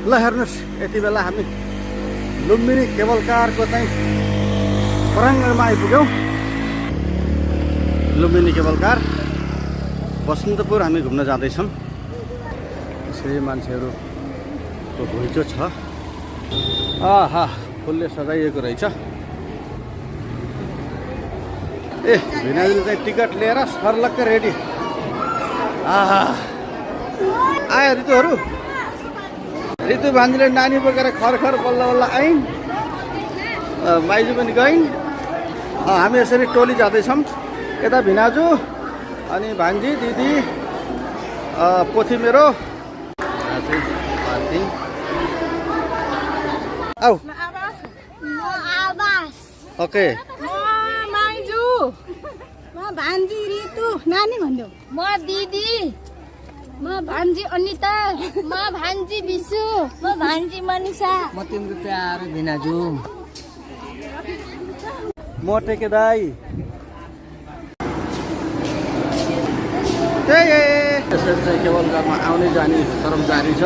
ल हेर्नुहोस् यति बेला हामी लुम्बिनी केबल कारको चाहिँ प्राङ्गणमा आइपुग्यौँ। लुम्बिनी केबल कार बसन्तपुर हामी घुम्न जाँदैछौँ। यसरी मान्छेहरूको घुइँचो छ। आहा फुलले सजाइएको रहेछ। ए भिनाजुले चाहिँ टिकट लिएर सर्लक्क रेडी। आहा आयो ऋतुहरू। ऋतु भान्जीले नानी बोकेर खरखर बल्ल बल्ल आइन्। माइजू पनि गइन्। हामी यसरी टोली जाँदैछौँ। यता भिनाजु अनि भान्जी दिदी पोथी मेरो आऊ ओके माइजू म भान्जी ऋतु नानी भन्देऊ। म दिदी, म भान्जी अनिता, म भान्जी विशु, म भान्जी मनिषा, म तिम्रो प्यारो भिनाजु, म टेके दाई। यसरी चाहिँ केबल कारमा आउने जाने क्रम जारी छ।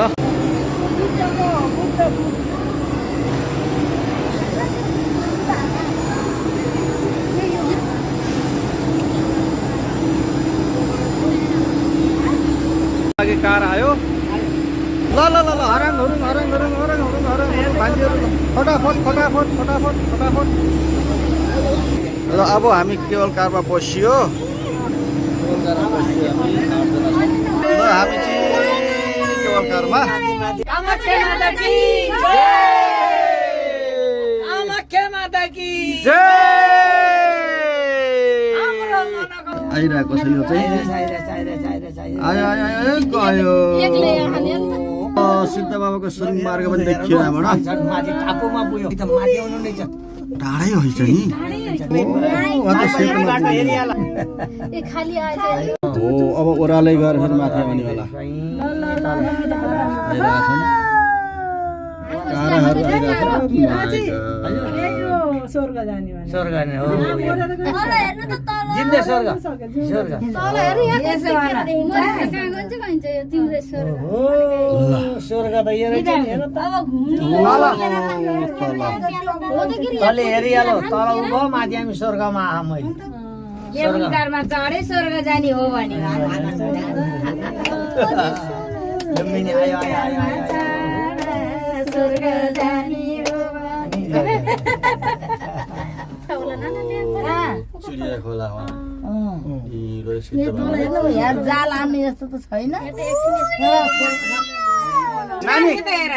अघि कार आयो। ल ल ल ल हराङ हुरुङ हराङ हुरुङ हराङ हुरुङ हराङ भान्जीहरू फटाफट फटाफट फटाफट फटाफट। र अब हामी केबल कारमा बसियो। हामी चाहिँ केबल कारमा आइरहेको छ। यो चाहिँ आयो आयो आयो गयो। सिद्ध बाबाको सुरुङ मार्ग पनि देखियो यहाँबाट। टाढै होइन नि। हो अब ओह्रालै गएर फेरि माथि आउने बेला ताराहरू स्वर्ग जाने हो। जिन्दे स्वर्ग स्वर्ग स्वर्ग त यो रहेछ नि। हेर तले हेरिहालो तल उभो माथि हामी स्वर्गमा आहा मैले केबुलकारमा चढे स्वर्ग जाने हो भने लुम्बिनी आयो आयो आयो आयो स्वर्ग जाने हो चिडिया खोला यहाँ जाल आउने जस्तो त छैन।